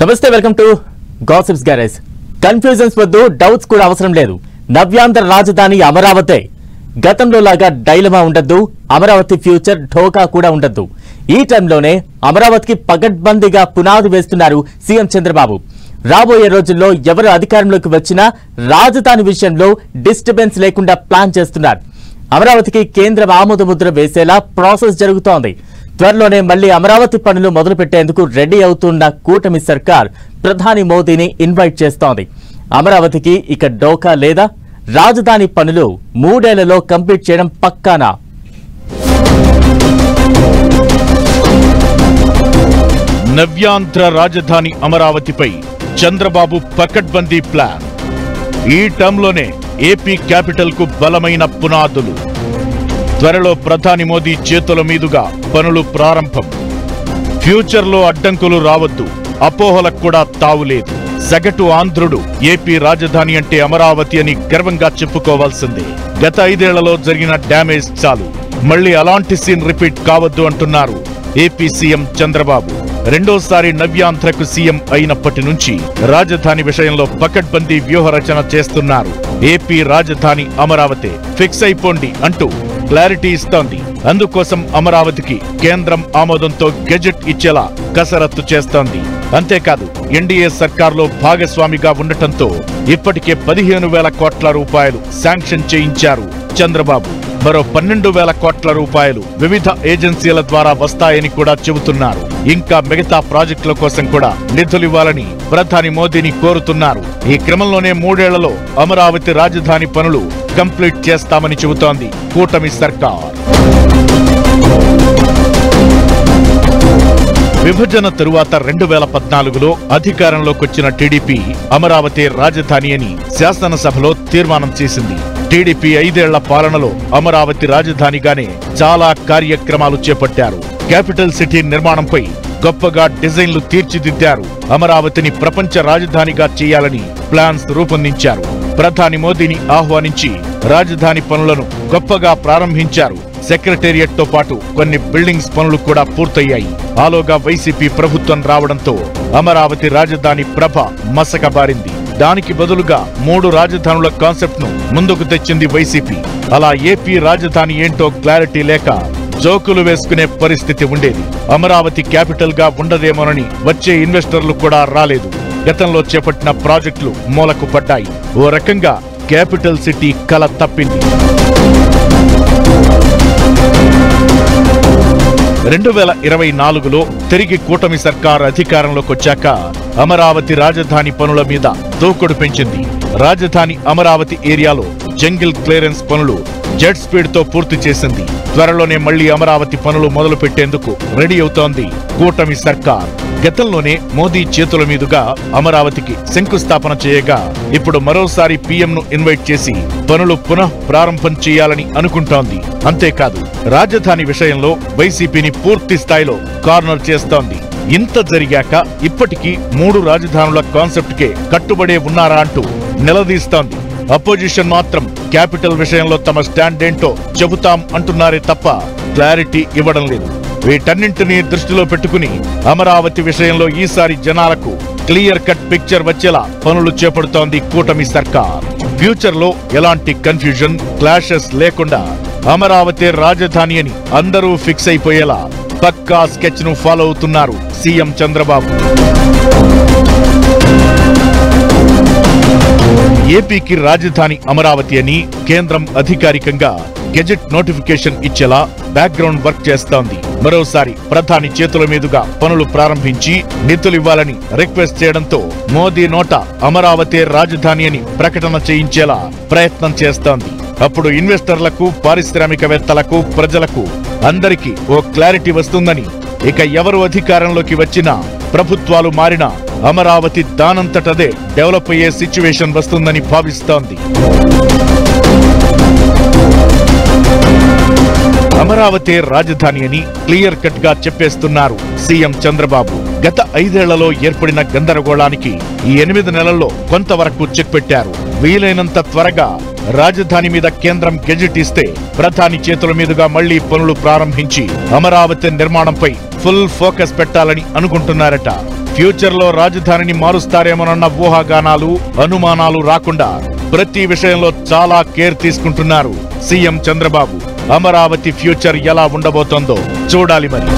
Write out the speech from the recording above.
నమస్తే, welcome to gossips garage. Confusions వద్దు, doubts కూడా అవసరం లేదు. నవ్యాంధ్ర రాజధాని అమరావతే. గతంలో లాగా డైలమా ఉండద్దు, అమరావతి ఫ్యూచర్ ఢోకా కూడా ఉండద్దు. ఈ టైంలోనే అమరావతికి పగడ్బందీగా పునాది వేస్తున్నారు సీఎం చంద్రబాబు. రాబోయే రోజుల్లో ఎవరు అధికారంలోకి వచ్చినా రాజధాని విషయంలో డిస్టర్బెన్స్ లేకుండా ప్లాన్ చేస్తున్నారు. అమరావతికి కేంద్రం ఆమోద ముద్ర వేసేలా ప్రాసెస్ జరుగుతోంది. త్వరలోనే మళ్లీ అమరావతి పనులు మొదలు పెట్టేందుకు రెడీ అవుతున్న కూటమి సర్కార్ ప్రధాని మోదీని ఇన్వైట్ చేస్తోంది. అమరావతికి ఇక డోకా లేదా? రాజధాని పనులు 3 ఏళ్లలో కంప్లీట్ చేయడం పక్కానా? నవ్యాంధ్ర రాజధాని అమరావతిపై చంద్రబాబు పకడ్బందీ ప్లాన్. ఈ టర్మ్లోనే ఏపీ క్యాపిటల్ కు బలమైన పునాదులు. త్వరలో ప్రధాని మోదీ చేతుల మీదుగా పనులు ప్రారంభం. ఫ్యూచర్లో అడ్డంకులు రావద్దు, అపోహలకు కూడా తావులేదు. సగటు ఆంధ్రుడు ఏపీ రాజధాని అంటే అమరావతి అని గర్వంగా చెప్పుకోవాల్సిందే. గత 5 ఏళ్లలో జరిగిన డ్యామేజ్ చాలు, మళ్లీ అలాంటి సీన్ రిపీట్ కావద్దు అంటున్నారు ఏపీ సీఎం చంద్రబాబు. రెండోసారి నవ్యాంధ్రకు సీఎం అయినప్పటి నుంచి రాజధాని విషయంలో పకడ్బందీ వ్యూహరచన చేస్తున్నారు. ఏపీ రాజధాని అమరావతి, ఫిక్స్ అయిపోండి అంటూ క్లారిటీ ఇస్తోంది. అందుకోసం అమరావతికి కేంద్రం ఆమోదంతో గెజెట్ ఇచ్చేలా కసరత్తు చేస్తోంది. అంతేకాదు, ఎన్డీఏ సర్కార్లో భాగస్వామిగా ఉండటంతో ఇప్పటికే 15,000 కోట్ల రూపాయలు శాంక్షన్ చేయించారు చంద్రబాబు. మరో 12,000 కోట్ల రూపాయలు వివిధ ఏజెన్సీల ద్వారా వస్తాయని కూడా చెబుతున్నారు. ఇంకా మిగతా ప్రాజెక్టుల కోసం కూడా నిధులివ్వాలని ప్రధాని మోదీని కోరుతున్నారు. ఈ క్రమంలోనే 3 ఏళ్లలో అమరావతి రాజధాని పనులు కంప్లీట్ చేస్తామని చెబుతోంది కూటమి సర్కార్. విభజన తరువాత 2014లో అధికారంలోకొచ్చిన టీడీపీ అమరావతి రాజధాని అని శాసనసభలో తీర్మానం చేసింది. టీడీపీ 5 ఏళ్ల పాలనలో అమరావతి రాజధానిగానే చాలా కార్యక్రమాలు చేపట్టారు. క్యాపిటల్ సిటీ నిర్మాణంపై గొప్పగా డిజైన్లు తీర్చిదిద్దారు. అమరావతిని ప్రపంచ రాజధానిగా చేయాలని ప్లాన్స్ రూపొందించారు. ప్రధాని మోదీని ఆహ్వానించి రాజధాని పనులను గొప్పగా ప్రారంభించారు. సెక్రటేరియట్ తో పాటు కొన్ని బిల్డింగ్స్ పనులు కూడా పూర్తయ్యాయి. ఆలోగా వైసీపీ ప్రభుత్వం రావడంతో అమరావతి రాజధాని ప్రభ మసకబారింది. దానికి బదులుగా 3 రాజధానుల కాన్సెప్ట్ ను ముందుకు తెచ్చింది వైసీపీ. అలా ఏపీ రాజధాని ఏంటో క్లారిటీ లేక జోకులు వేసుకునే పరిస్థితి ఉండేది. అమరావతి క్యాపిటల్ గా ఉండదేమోనని వచ్చే ఇన్వెస్టర్లు కూడా రాలేదు. గతంలో చేపట్టిన ప్రాజెక్టులు మూలకు పడ్డాయి. ఓ రకంగా క్యాపిటల్ సిటీ కల తప్పింది. 2024లో తిరిగి కూటమి సర్కార్ అధికారంలోకొచ్చాక అమరావతి రాజధాని పనుల మీద దూకుడు పెంచింది. రాజధాని అమరావతి ఏరియాలో జంగిల్ క్లియరెన్స్ పనులు జెట్ స్పీడ్ తో పూర్తి చేసింది. త్వరలోనే మళ్లీ అమరావతి పనులు మొదలు పెట్టేందుకు రెడీ అవుతోంది కూటమి సర్కార్. గతంలోనే మోదీ చేతుల మీదుగా అమరావతికి శంకుస్థాపన చేయగా ఇప్పుడు మరోసారి పీఎంను ఇన్వైట్ చేసి పనులు పునః ప్రారంభం చేయాలని అనుకుంటోంది. అంతేకాదు, రాజధాని విషయంలో వైసీపీని పూర్తి స్థాయిలో కార్నర్ చేస్తోంది. ఇంత జరిగాక ఇప్పటికీ 3 రాజధానుల కాన్సెప్ట్ కే కట్టుబడే ఉన్నారా అంటూ నిలదీస్తోంది. అపోజిషన్ మాత్రం క్యాపిటల్ విషయంలో తమ స్టాండ్ ఏంటో చెబుతాం అంటున్నారే తప్ప క్లారిటీ ఇవ్వడం లేదు. వీటన్నింటినీ దృష్టిలో పెట్టుకుని అమరావతి విషయంలో ఈసారి జనాలకు క్లియర్ కట్ పిక్చర్ వచ్చేలా పనులు చేపడుతోంది కూటమి సర్కార్. ఫ్యూచర్ లో ఎలాంటి కన్ఫ్యూజన్, క్లాషెస్ లేకుండా అమరావతి రాజధాని అని అందరూ ఫిక్స్ అయిపోయేలా పక్కా స్కెచ్ ను ఫాలో అవుతున్నారు సీఎం చంద్రబాబు. ఏపీకి రాజధాని అమరావతి అని కేంద్రం అధికారికంగా గెజెట్ నోటిఫికేషన్ ఇచ్చేలా బ్యాక్గ్రౌండ్ వర్క్ చేస్తోంది. మరోసారి ప్రధాని చేతుల మీదుగా పనులు ప్రారంభించి నిధులివ్వాలని రిక్వెస్ట్ చేయడంతో మోదీ నోట అమరావతి రాజధాని అని ప్రకటన చేయించేలా ప్రయత్నం చేస్తోంది. అప్పుడు ఇన్వెస్టర్లకు, పారిశ్రామికవేత్తలకు, ప్రజలకు అందరికీ ఓ క్లారిటీ వస్తుందని, ఇక ఎవరు అధికారంలోకి వచ్చినా, ప్రభుత్వాలు మారినా అమరావతి దానంతటదే డెవలప్ అయ్యే సిచ్యువేషన్ వస్తుందని భావిస్తోంది. అమరావతి రాజధాని అని క్లియర్ కట్ గా చెప్పేస్తున్నారు సీఎం చంద్రబాబు. గత 5 ఏళ్లలో ఏర్పడిన గందరగోళానికి ఈ 8 నెలల్లో కొంతవరకు చెక్ పెట్టారు. వీలైనంత త్వరగా రాజధాని మీద కేంద్రం గెజెట్ ఇస్తే ప్రధాని చేతుల మీదుగా మళ్లీ పనులు ప్రారంభించి అమరావతి నిర్మాణంపై ఫుల్ ఫోకస్ పెట్టాలని అనుకుంటున్నారట. ఫ్యూచర్లో రాజధానిని మారుస్తారేమోనన్న ఊహాగానాలు అనుమానాలు రాకుండా ప్రతి విషయంలో చాలా కేర్ తీసుకుంటున్నారు సీఎం చంద్రబాబు. అమరావతి ఫ్యూచర్ ఎలా ఉండబోతోందో చూడాలి మరి.